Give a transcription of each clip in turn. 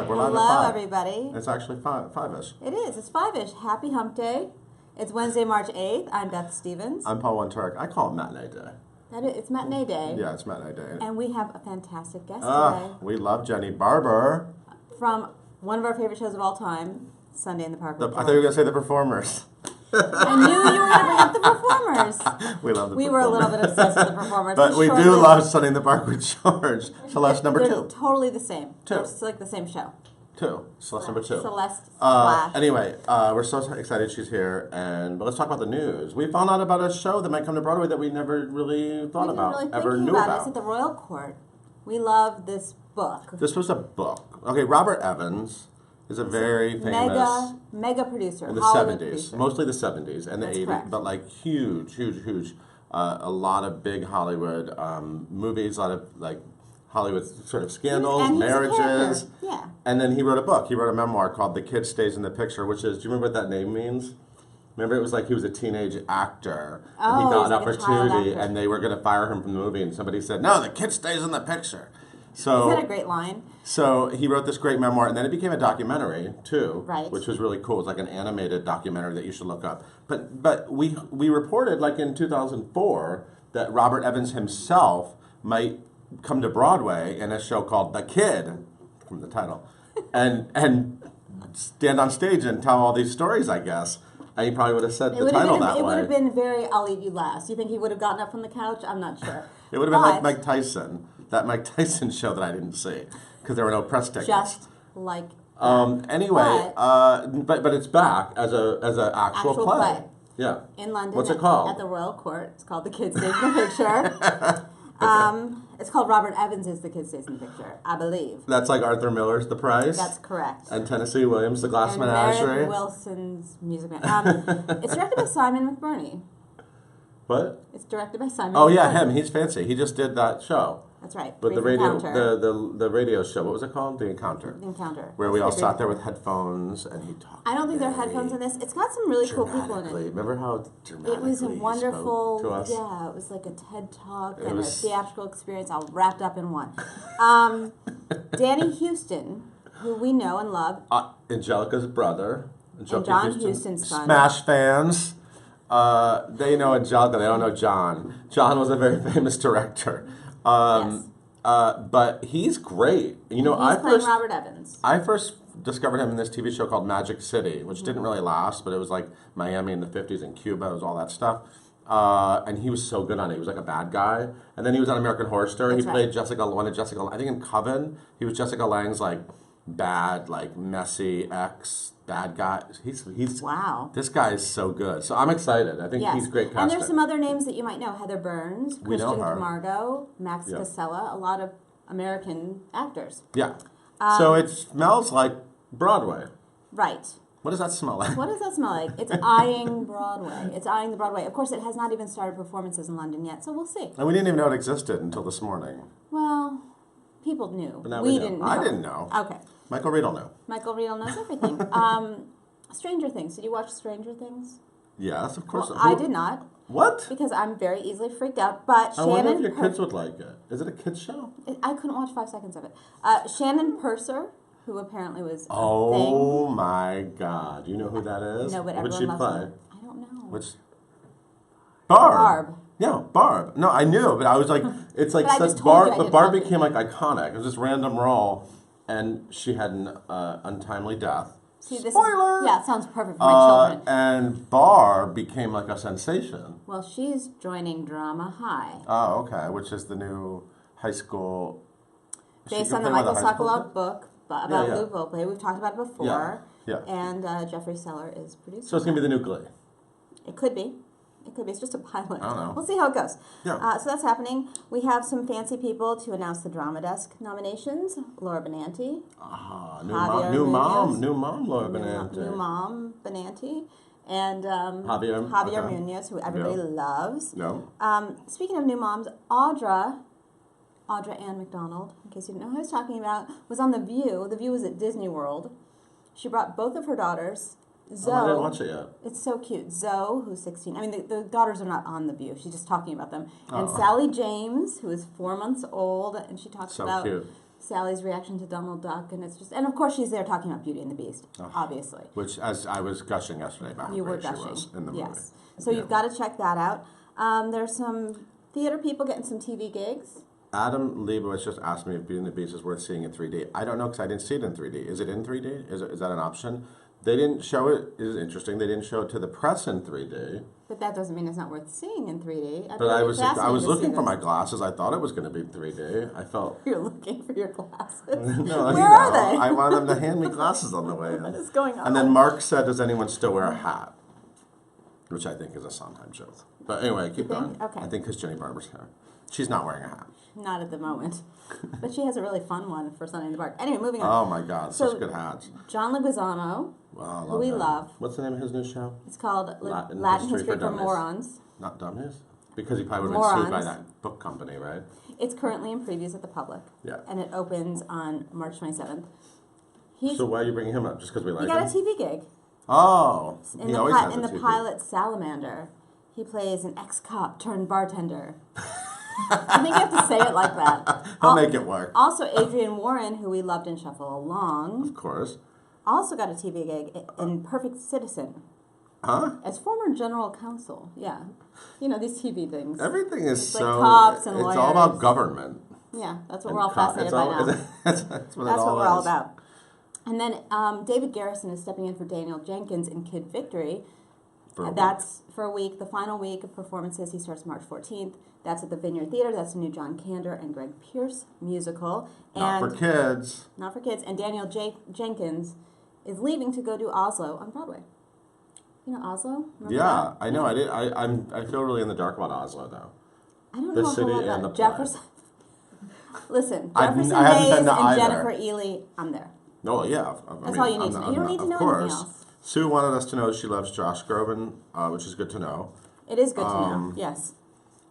5. We're live at 5. Hello, everybody. It's actually 5-ish. It is. It's 5-ish. Happy Hump Day. It's Wednesday, March 8th. I'm Beth Stevens. I'm Paul Wontorek. I call it matinee day. It's matinee day. Yeah, it's matinee day. And we have a fantastic guest today. We love Jenni Barber. From one of our favorite shows of all time, Sunday in the Park. I thought you were going to say the performers. I knew you were going to bring up the performers. We love the performers. We were a little bit obsessed with the performers. But we do love Sunday in the Park with George. Celeste number 2. They're totally the same. 2. It's like the same show. 2. Celeste number 2. Celeste Slash. Anyway, we're so excited she's here, but let's talk about the news. We found out about a show that might come to Broadway that we never really thought about, ever knew about. It's at the Royal Court. We love this book. This was a book. Okay, Robert Evans is a very famous mega producer in the Hollywood 70s, producer. mostly the 70s and the 80s, correct. but like huge. A lot of big Hollywood movies, a lot of like Hollywood sort of scandals, marriages. Yeah. And then he wrote a book. He wrote a memoir called "The Kid Stays in the Picture," which is, do you remember what that name means? Remember, it was like he was a teenage actor, and he got an opportunity, and they were going to fire him from the movie, and somebody said, "No, the kid stays in the picture." So, isn't that a great line? So he wrote this great memoir, and then it became a documentary too, right? Which was really cool. It's like an animated documentary that you should look up. But we reported like in 2004 that Robert Evans himself might come to Broadway in a show called The Kid, from the title, and stand on stage and tell all these stories, I guess. And he probably would have said the title that way. It would have been very, I'll Eat You Last. You think he would have gotten up from the couch? I'm not sure. It would have been like Mike Tyson, that Mike Tyson show that I didn't see because there were no press tickets. Just like anyway, but it's back as a actual play. Yeah. In London. What's it called? At the Royal Court. It's called The Kid Stays in the Picture. It's called Robert Evans is The Kid Stays in the Picture, I believe. That's like Arthur Miller's The Price? That's correct. And Tennessee Williams' The Glass and Menagerie? Meredith Wilson's Music Man. It's directed by Simon McBurney. What? It's directed by Simon Oh, McBurney. yeah, him. He's fancy. He just did that show. That's right. But the radio show, what was it called? The Encounter. The Encounter. Where we all sat there with headphones and he talked. I don't think there are headphones in this. It's got some really cool people in it. Remember how dramatically it was a wonderful, to us? Yeah, it was like a TED Talk and a was theatrical experience all wrapped up in one. Danny Houston, who we know and love. Angelica's brother. And John Huston's son. Smash fans. They know Angelica, they don't know John. John was a very famous director. Yes. But he's great. You know, he's playing Robert Evans. I first discovered him in this TV show called Magic City, which didn't really last, but it was like Miami in the 50s and Cuba, it was all that stuff. And he was so good on it. He was like a bad guy. And then he was on American Horror Story. He played one of Jessica, I think in Coven, he was Jessica Lange's like bad, like messy ex bad guy. He's wow. This guy is so good. So I'm excited. I think he's great casting. And there's some other names that you might know: Heather Burns, Christian Camargo, Max Casella. A lot of American actors. Yeah. So it smells like Broadway. Right. What does that smell like? What does that smell like? It's eyeing Broadway. It's eyeing the Broadway. Of course, it has not even started performances in London yet, so we'll see. And we didn't even know it existed until this morning. Well, people knew. But now we didn't know. I didn't know. Okay. Michael Riedel knew. Michael Riedel knows everything. Stranger Things. Did you watch Stranger Things? Yes, of course. Well, I did not. What? Because I'm very easily freaked out. But I wonder if your kids would like it. Is it a kids show? I couldn't watch 5 seconds of it. Shannon Purser, who apparently was Oh my God! You know who that is? No, but would everyone she loves play? her. I don't know. Which? Barb. Barb. Yeah, Barb. No, I knew, but I was like, it's like such Barb. But Barb became like iconic. It was this random role, and she had an untimely death. See, this Spoiler! Yeah, it sounds perfect for my children. And Barb became like a sensation. Well, she's joining Drama High. Oh, okay. Which is the new high school. Based on the Michael Sokolov book about Lou Voplay. We've talked about it before. Yeah. And Jeffrey Seller is producing. So it's going to be the new Glee. It could be. It could be. It's just a pilot. I don't know. We'll see how it goes. Yeah. So that's happening. We have some fancy people to announce the Drama Desk nominations. Laura Benanti. New mom, Laura Benanti. New mom, Benanti. And Javier Munoz, who everybody loves. No. Speaking of new moms, Audra Ann McDonald, in case you didn't know who I was talking about, was on The View. The View was at Disney World. She brought both of her daughters. Zoe. I didn't watch it yet. It's so cute. Zoe, who's 16. I mean, the daughters are not on The View. She's just talking about them. And Sally James, who is 4 months old, and she talks about Sally's reaction to Donald Duck, and it's just, and of course she's there talking about Beauty and the Beast, obviously. Which, as I was gushing yesterday about how You were great she gushing. was in the movie. Yes. So you've got to check that out. There's some theater people getting some TV gigs. Adam Leibowitz just asked me if Beauty and the Beast is worth seeing in 3D. I don't know because I didn't see it in 3D. Is it in 3D? Is that an option? They didn't show it. It is interesting. They didn't show it to the press in 3D. But that doesn't mean it's not worth seeing in 3D. But I was looking for my glasses. I thought it was going to be 3D. I felt. You're looking for your glasses. No, Where are they? I wanted them to hand me glasses on the way in. What is going on? And then Mark said, "Does anyone still wear a hat?" Which I think is a Sondheim joke. But anyway, keep going. Okay. I think because Jenni Barber's hair. She's not wearing a hat. Not at the moment. But she has a really fun one for Sunday in the Park. Anyway, moving on. Oh my God, So, such good hats. John Leguizamo, Wow, who we him. love. What's the name of his new show? It's called Latin Latin History History for for Dummies. Morons. Not dummies? Because he probably would have been sued by Morons. that book company, right? It's currently in previews at the public. Yeah. And it opens on March 27th. He's So why are you bringing him up? Just because we he like got a him? TV gig. Oh, In he the, always has in a the TV. pilot Salamander, he plays an ex-cop turned bartender. I think you have to say it like that. He'll make it work. Also, Adrian Warren, who we loved in Shuffle Along, Of course. also got a TV gig in Perfect Citizen Huh? as former general counsel. Yeah. You know, these TV things. Everything is It's so. like cops and it's lawyers. all about government. Yeah, that's what And we're all fascinated by now. That's what That's it what all we're all is. about. And then David Garrison is stepping in for Daniel Jenkins in Kid Victory. For a That's for a week. The final week of performances, he starts March 14th. That's at the Vineyard Theater. That's the new John Kander and Greg Pierce musical. Not And for kids. Not for kids. And Daniel Jenkins is leaving to go do Oslo on Broadway. You know Oslo? Remember Yeah, that? I know. I feel really in the dark about Oslo though. I don't the know a city whole lot and about the Jefferson. Listen, I Jefferson haven't been Days to and either. Jennifer Ely, I'm there. No, yeah. That's all you need to know. You don't need to know anything else. Sue wanted us to know she loves Josh Groban, which is good to know. It is good to know. Yes.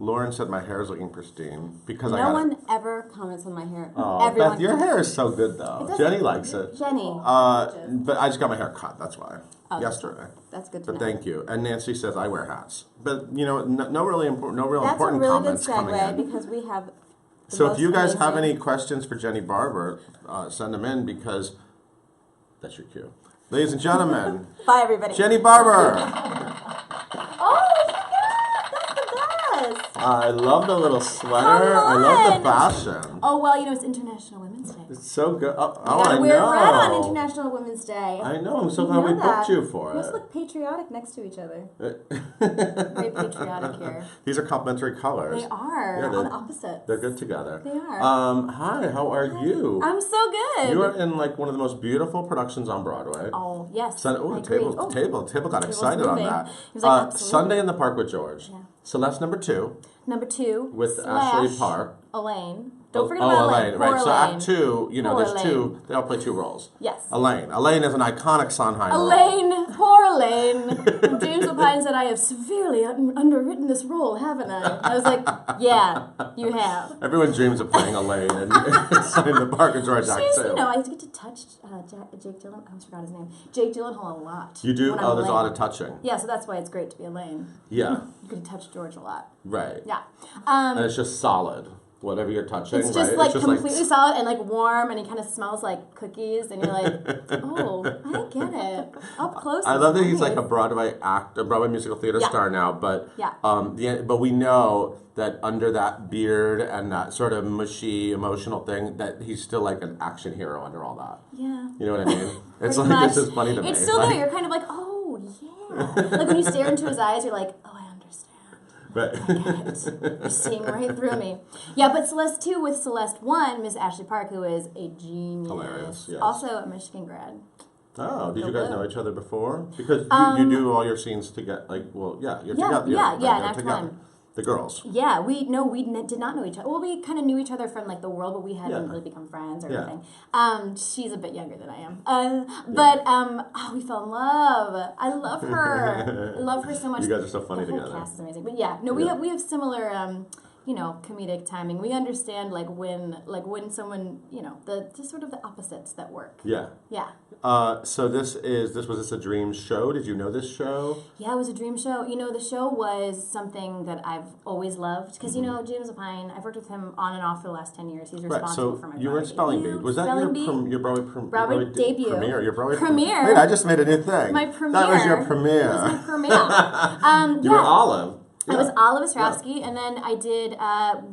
Lauren said my hair is looking pristine because I No got one ever comments on my hair. Oh, Everyone. Beth, your hair is so good though. doesn't- Jenny likes it. Jenny. But I just got my hair cut. That's why. Oh, Yesterday. That's good to But know. thank you. And Nancy says I wear hats. But you know, no real That's important a really good comments coming segue in. because we have. the So if most you guys have amazing- any questions for Jenni Barber, send them in because that's your cue. Ladies and gentlemen, Bye, everybody. Jenni Barber. Oh, that's the best. I love the little sweater. I love the fashion. Oh, well, you know, it's International Women's Day. It's so good. Oh, You gotta I wear know. red on International Women's Day. I know. I'm so You glad we know that. booked you for Let's it. look patriotic next to each other. Very patriotic here. These are complementary colors. They are Yeah, on opposites. They're good together. They are. Hi, how are you? I'm so good. You are in like one of the most beautiful productions on Broadway. Oh, yes. Oh, I the agree. table, Oh, the table got table's excited on moving. that. He was like, absolutely. Sunday in the Park with George. Yeah. Celeste number 2 Number 2. with slash Ashley Parr. Elaine. Don't forget about Elaine. Right. Poor So Elaine. Act 2, you know, Poor there's Elaine. 2. They all play 2 roles. Yes. Elaine is an iconic Sondheim role. Elaine, poor Elaine. James Lapine said, I have severely underwritten this role, haven't I? I was like, yeah, you have. Everyone dreams of playing Elaine in Sunday in the Park with George Act She's, 2. you know, I get to touch Jake Gyllenhaal. I almost forgot his name. Jake Gyllenhaal a lot. You do? when I'm Oh, there's a lot Elaine. of touching. Yeah, so that's why it's great to be Elaine. Yeah. You can touch George a lot. Right. Yeah. And it's just solid. Whatever you're touching, It's just right? like completely solid and like warm, and he kind of smells like cookies, and you're like, oh, I get it. Up close. I it's love that he's like a nice. Broadway musical theater Yeah. star now, but Yeah. but we know that under that beard and that sort of mushy emotional thing, that he's still like an action hero under all that. Yeah. You know what I mean? It's Pretty like much. this is funny to me. It's still like, there. You're kind of like, oh yeah. Like when you stare into his eyes, you're like, oh, I understand. Right. You're seeing right through me. Yeah, but Celeste 2 with Celeste 1, Miss Ashley Park, who is a genius. Hilarious, yes. Also a Michigan grad. Oh, did you Go guys blue. know each other before? Because you do all your scenes together. Like, well, yeah, you're Yeah, together. yeah, they're in Act together. One. The girls. Yeah, we did not know each other. Well, we kind of knew each other from like the world, but we hadn't Yeah. really become friends or Yeah. anything. She's a bit younger than I am, we fell in love. I love her. I love her so much. You guys are so funny the whole together. cast is amazing. But yeah, no, Yeah. we have similar comedic timing. We understand when someone, the just sort of the opposites that work. Yeah. Yeah. So was this a dream show? Did you know this show? Yeah, it was a dream show. The show was something that I've always loved because James Lapine. I've worked with him on and off for the last 10 years. He's responsible for my you were in Spelling Bee. Was that your Broadway debut? Premiere. Your Broadway premiere. Wait, I just made a new thing. My premiere. That was your premiere. That was my premiere. You were Olive. I was Olive Ostrowski, and then I did,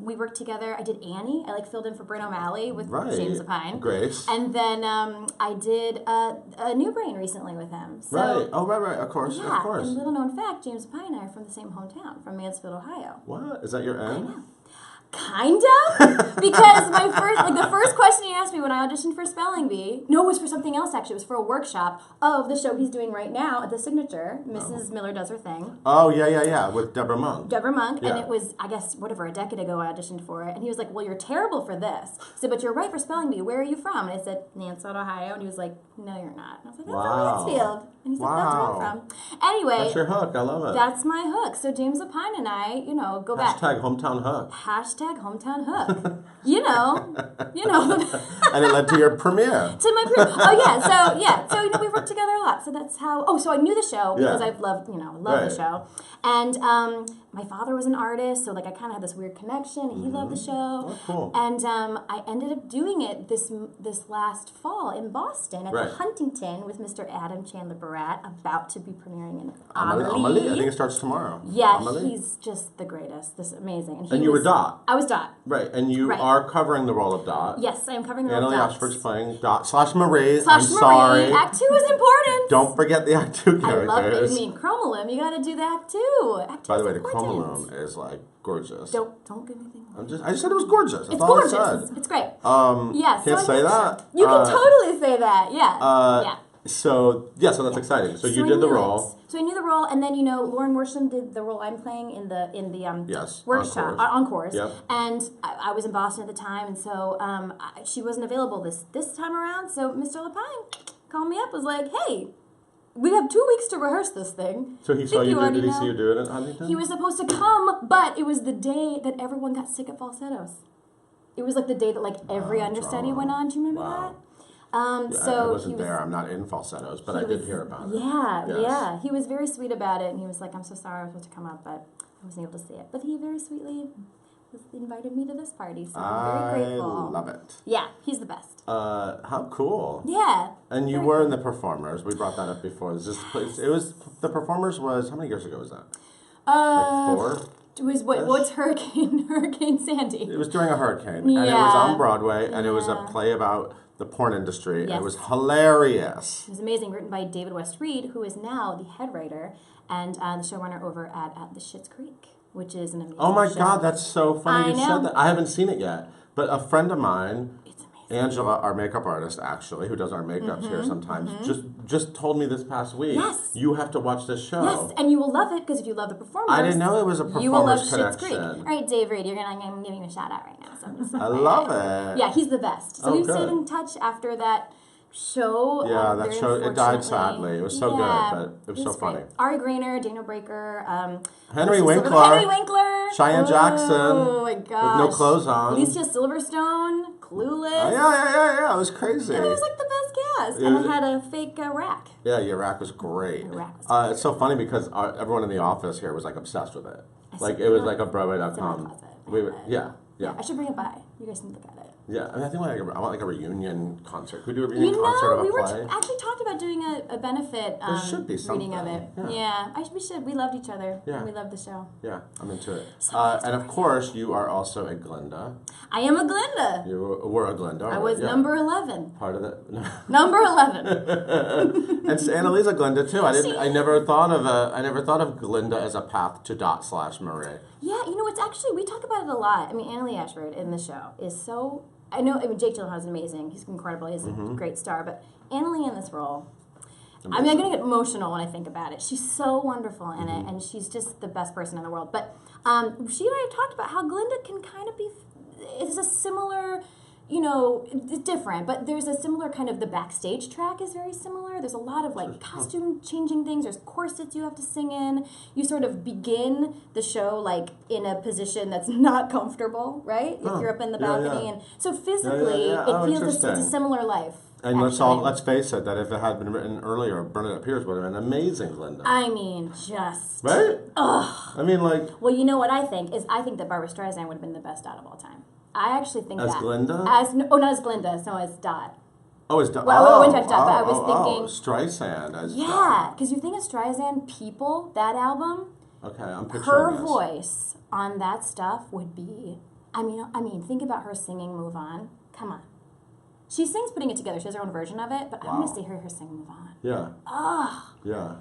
we worked together. I did Annie. I filled in for Bryn O'Malley with James Lapine. Grace. And then I did a New Brain recently with him. So, right. Oh, right. Of course. Yeah. Of course. And little known fact, James Lapine and I are from the same hometown, from Mansfield, Ohio. What? Is that your end? I know. Kind of, because the first question he asked me when I auditioned for Spelling Bee, it was for something else actually. It was for a workshop of the show he's doing right now at the Signature. Mrs. Miller Does Her Thing. Oh yeah, with Deborah Monk. And it was, I guess, a decade ago I auditioned for it, and he was like, "Well, you're terrible for this." I said, "But you're right for Spelling Bee. Where are you from?" And I said, "Mansfield, Ohio," and he was like, "No, you're not." And I was like, "I'm from Mansfield." And he's like, "That's where I'm from." Anyway, that's your hook. I love it. That's my hook. So James Lapine and I, go back. Hashtag hometown hook. Hashtag hometown hook. And it led to your premiere. To my premiere. Oh yeah. So we worked together a lot. So that's how. Oh, so I knew the show because I've loved the show. And my father was an artist, so I kind of had this weird connection. He loved the show. Oh, cool. And I ended up doing it this last fall in Boston at the Huntington with Mr. Adam Chandler Barat, about to be premiering in Amelie. I think it starts tomorrow. Yeah, Amelie. he's just the greatest. This is amazing. And you were Dot. I was Dot. Right, and you are covering the role of Dot. Yes, I am covering the role of Annalie Dot. Ashford's playing Dot / Marie. I'm sorry. Act 2 is important. Don't forget the Act 2 characters. I love it. You mean Chromolum. You got to do the Act 2. Act 2 By the way, the important. Chromolum is gorgeous. Don't give anything away. I just said it was gorgeous. That's It's all gorgeous. I said. It's great. Can't say that. You can totally say that. Yeah. So that's exciting. So you did the role. So I knew the role, and then Lauren Worsham did the role I'm playing in the workshop Encores. Yep. And I was in Boston at the time, and so she wasn't available this time around. So Mr. Lapine called me up, was like, "Hey, we have 2 weeks to rehearse this thing." So he saw you do it. Did he see you do it at Huntington? He was supposed to come, but it was the day that everyone got sick of falsettos. It was the day that every understudy went on. Do you remember that? I wasn't there. I'm not in falsettos, but I did hear about it. Yeah. He was very sweet about it, and he was like, "I'm so sorry I was supposed to come up, but I wasn't able to see it." But he very sweetly invited me to this party, so I'm very grateful. I love it. Yeah, he's the best. How cool. Yeah. And you were in the Performers. We brought that up before. The Performers was, how many years ago was that? 4? It was what's Hurricane Sandy? It was during a hurricane, and it was on Broadway, and it was a play about the porn industry. Yes. And it was hilarious. It was amazing, written by David West Reed, who is now the head writer and the showrunner over at the Schitt's Creek, which is an amazing show. Oh my God, that's so funny you know. said that. I haven't seen it yet, but a friend of mine, it's amazing. Angela, our makeup artist, actually, who does our makeups here sometimes, just told me this past week, you have to watch this show. Yes, and you will love it, because if you love the Performers, I didn't know it was a Performers you will love connection. Schitt's Creek. All right, Dave Reed, I'm giving you a shout out right now. So I'm just I love it. Yeah, he's the best. So we've stayed in touch after that show. Yeah, that show, it died sadly. It was so good, but it was so funny. Ari Grainer, Daniel Breaker, Henry Winkler, Cheyenne Jackson. Oh my gosh. With no clothes on. Alicia Silverstone, Clueless. Yeah, it was crazy. And it was the best cast. And I had a fake rack. Yeah, your rack was great. It's so funny because everyone in the office here was obsessed with it. It was a Broadway.com. I should bring it by. You guys can look at it. Yeah, I think I want a reunion concert. Could we do a reunion concert of a play? We actually talked about doing a benefit there should be reading of it. Yeah, we should. We loved each other. Yeah. And we loved the show. Yeah, I'm into it. And of course, you are also a Glinda. I am a Glinda. You were a Glinda. I was number 11. Part of it. Number 11. And Annalie's a Glinda too. I never thought of Glinda as a path to Dot / Marie. Yeah, it's actually, we talk about it a lot. I mean, Annalie Ashford in the show is so, Jake Gyllenhaal is amazing. He's incredible. He's a great star. But Annalie in this role, amazing. I'm going to get emotional when I think about it. She's so wonderful in it, and she's just the best person in the world. But she and I have talked about how Glinda can kind of be, it's a similar, it's different, but there's a similar kind of, the backstage track is very similar. There's a lot of like costume changing things. There's corsets you have to sing in. You sort of begin the show like in a position that's not comfortable, right? If you're up in the balcony. And so physically, it feels it's a similar life. And let's face it, that if it had been written earlier, Bernadette Peters would have been amazing, Glinda. I mean, just... Right? Ugh. I mean, like... Well, you know what I think that Barbra Streisand would have been the best Dot of all time. I actually think as that. Glinda? Not as Glinda, so as Dot. Oh, as Dot. Well, I wouldn't have Dot, but I was thinking... Streisand as Dot. Yeah, because you think of Streisand, People, that album... Okay, I'm picturing her this. voice on that stuff would be... I mean, think about her singing Move On. Come on. She sings Putting It Together. She has her own version of it, but I want to see her sing Move On. Yeah. Ah. Yeah.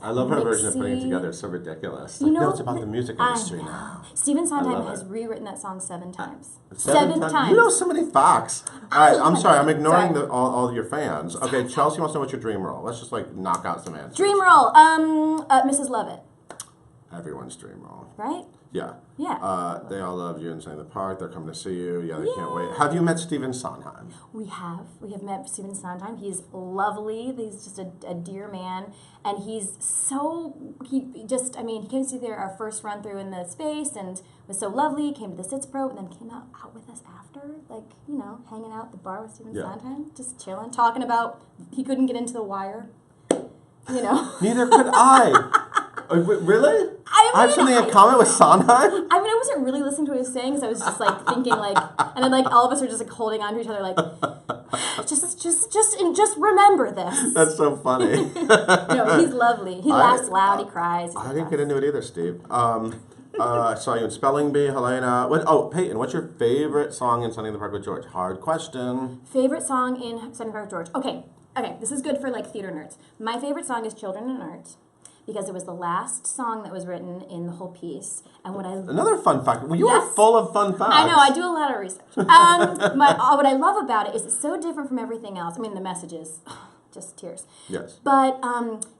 I love her version of Putting It Together. It's so ridiculous. You know, it's about the music industry now. Stephen Sondheim has rewritten that song 7 times. Seven times? You know so many facts. All right, I'm sorry. I'm ignoring all your fans. Okay, Chelsea wants to know what's your dream role. Let's just like knock out some answers. Dream role, Mrs. Lovett. Everyone's dream role. Right? Yeah. Yeah. They all love you in the Park. They're coming to see you. Yeah, they can't wait. Have you met Stephen Sondheim? We have. We have met Stephen Sondheim. He's lovely. He's just a dear man. And he's so, he came to see our first run through in the space and was so lovely. He came to the Sitz Pro and then came out with us after, hanging out at the bar with Stephen Sondheim, just chilling, talking about he couldn't get into The Wire. Neither could I. Really? I have something in common with Sondheim? I wasn't really listening to what he was saying, because I was just thinking and then all of us are just holding on to each other just remember this. That's so funny. No, he's lovely. He laughs loud, he cries. I didn't get into it either, Steve. I saw you in Spelling Bee, Helena. Peyton, what's your favorite song in Sunny in the Park with George? Hard question. Favorite song in Sunny in the Park with George? Okay, this is good for theater nerds. My favorite song is Children in Art, because it was the last song that was written in the whole piece. And another fun fact. Well, you are full of fun facts. I know, I do a lot of research. What I love about it is it's so different from everything else. I mean, the messages, just tears. Yes. But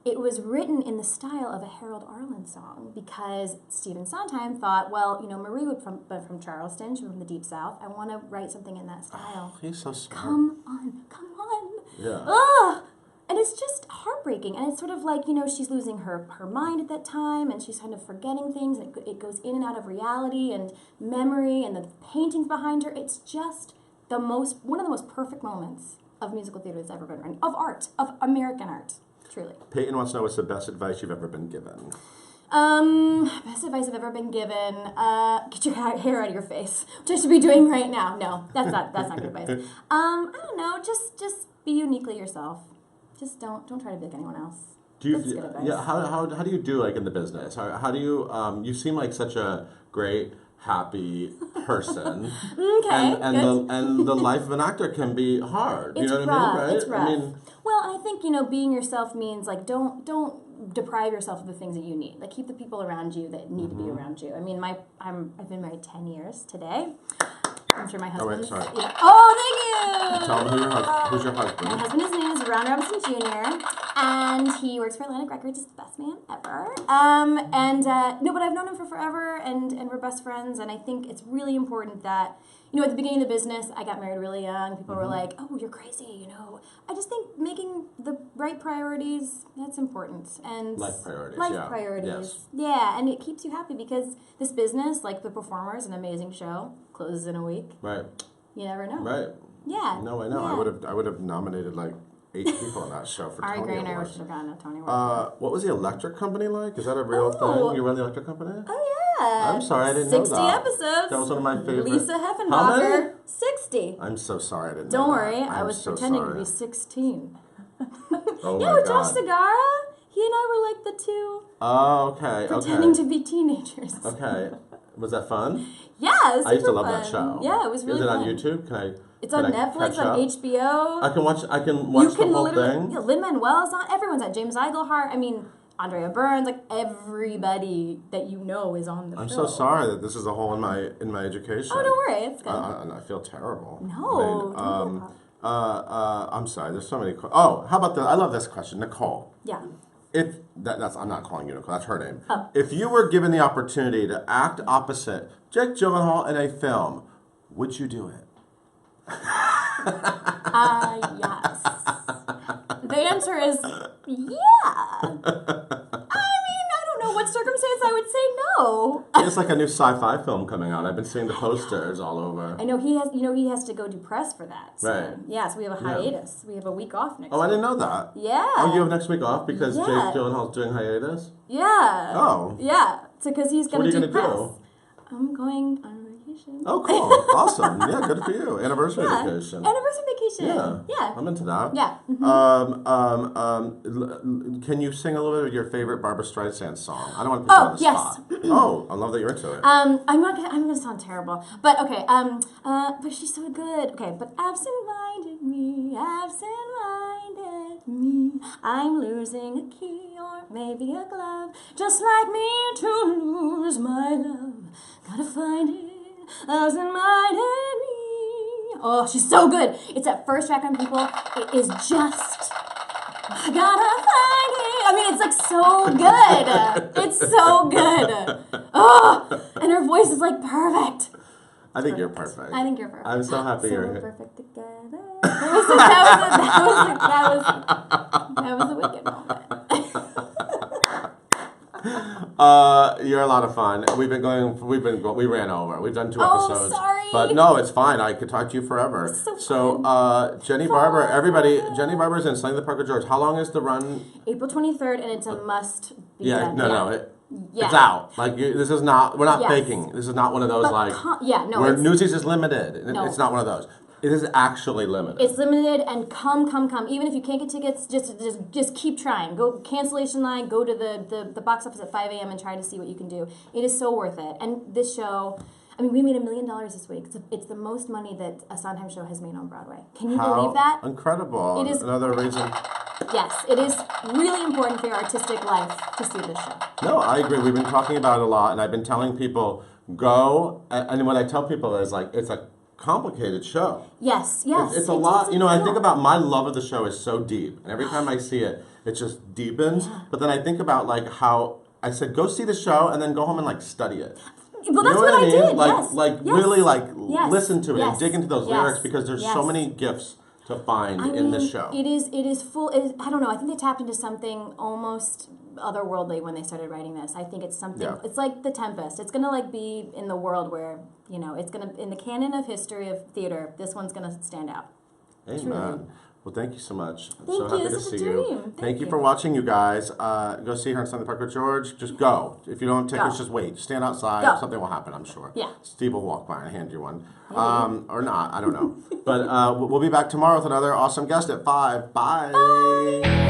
it was written in the style of a Harold Arlen song, because Stephen Sondheim thought, Marie would from Charleston, she's from the Deep South. I want to write something in that style. Oh, he's so smart. Come on. Yeah. Ugh. And it's just heartbreaking. And it's sort of she's losing her mind at that time, and she's kind of forgetting things, and it goes in and out of reality and memory, and the paintings behind her. It's just one of the most perfect moments of musical theater that's ever been written, of art, of American art, truly. Peyton wants to know what's the best advice you've ever been given. Best advice I've ever been given, get your hair out of your face, which I should be doing right now. No, that's not good advice. I don't know, just be uniquely yourself. Just don't try to be like anyone else. How do you do in the business? How do you you seem like such a great, happy person. Okay. And the life of an actor can be hard. It's you know what rough. I mean? Right? It's rough. I mean, well, and I think being yourself means don't deprive yourself of the things that you need. Keep the people around you that need to be around you. I mean, I've been married 10 years today. I'm sure my husband. Oh, wait, sorry. Oh, thank you. Tell me who's your husband. My husband, his name is Ron Robinson Jr., and he works for Atlantic Records. He's the best man ever. But I've known him for forever, and we're best friends. And I think it's really important that, at the beginning of the business, I got married really young. People were like, "Oh, you're crazy," I just think making the right priorities, that's important. And life priorities. Life priorities. Yes. Yeah, and it keeps you happy, because this business, like The Performers, an amazing show, closes in a week. Right. You never know. Right. Yeah. No, I know. Yeah. I would have nominated 8 people on that show for Ari Tony Grainer Awards. should have gotten a Tony Award. What was the electric company like? Is that a real thing? You run the electric company? Oh, yeah. I'm sorry, I didn't know that. 60 episodes. That was one of my favorite. Lisa Heffenbacher. How many? 60. I'm so sorry I didn't Don't know worry, that. I was pretending to be 16. Oh yeah, my with God. Josh Segarra. He and I were the two Oh, okay. pretending to be teenagers. Okay. Was that fun? Yeah, it was I used to super love that fun. show. Yeah, it was really fun. Is it on YouTube? Can I? It's on Netflix, on HBO. I can watch the whole thing. Yeah, Lin-Manuel's on. Everyone's on. James Iglehart. I mean, Andrea Burns. Everybody that you know is on the show. I'm so sorry that this is a hole in my education. Oh, don't worry. It's good. I feel terrible. No. I'm sorry. There's so many. How about I love this question, Nicole. Yeah. I'm not calling you Nicole. That's her name. Oh. If you were given the opportunity to act opposite Jake Gyllenhaal in a film, would you do it? Yes. The answer is yeah. I don't know what circumstance I would say no. It's like a new sci-fi film coming out. I've been seeing the posters all over. I know he has. He has to go do press for that. So. Right. Yeah. So we have a hiatus. We have a week off next. Oh, week. I didn't know that. Yeah. Oh, you have next week off because Yeah. Jake Gyllenhaal's doing hiatus? Yeah. Oh. Yeah. So because he's So what going are to you do going to press. do? I'm going on vacation. Oh, cool. Awesome. Yeah, good for you. Anniversary vacation. Anniversary vacation. Yeah. Yeah. I'm into that. Yeah. Can you sing a little bit of your favorite Barbra Streisand song? I don't want to put you on the spot. Oh, I love that you're into it. I'm gonna sound terrible, but okay. But she's so good. Okay, but absent-minded me, I'm losing a key or maybe a glove, just like me to lose my love. Gotta find it, absent-minded me. Oh, she's so good. It's that first track on People. It is just. I gotta find it. I mean, it's like so good. It's so good. Oh, and her voice is like perfect. I think you're perfect. I think you're perfect. I'm so happy so you're we're here. perfect together. That was a wicked moment. You're a lot of fun. We ran over. We've done 2 Oh, episodes. sorry. But no, it's fine. I could talk to you forever. So Jenni Barber, everybody, Jenni Barber's in Slaying the Parker George. How long is the run? April 23rd, and it's a must. Yeah, no. Yeah. It's out. Like this is not. We're not Yes. faking. This is not one of those where it's, Newsies is limited. No. It's not one of those. It is actually limited. It's limited, and come. Even if you can't get tickets, just keep trying. Go cancellation line. Go to the box office at 5 a.m. and try to see what you can do. It is so worth it. And this show, I mean, we made $1 million this week. It's the most money that a Sondheim show has made on Broadway. Can you believe that? Incredible! It is another reason. Yes, it is really important for your artistic life to see this show. No, I agree. We've been talking about it a lot, and I've been telling people go. And what I tell people is like it's a complicated show. It's a lot. I think about my love of the show is so deep, and every time I see it, it just deepens. Yeah. But then I think about like how I said, go see the show, and then go home and like study it. Well, that's what I did. Really listen to it and dig into those lyrics because there's so many gifts to find in this show. It is full. I don't know. I think they tapped into something almost otherworldly when they started writing this. I think it's something. Yeah. It's like The Tempest. It's gonna be in the world where it's gonna in the canon of history of theater. This one's gonna stand out. Amen. Truly. Well, thank you so much. I'm Thank so happy you. to This is see a dream. you. Thank you for watching, you guys. Go see her in Slaying the Parker George. Just go. If you don't have tickets, just wait. Stand outside. Go. Something will happen, I'm sure. Yeah. Steve will walk by and hand you one. Or not. I don't know. But we'll be back tomorrow with another awesome guest at 5. Bye. Bye.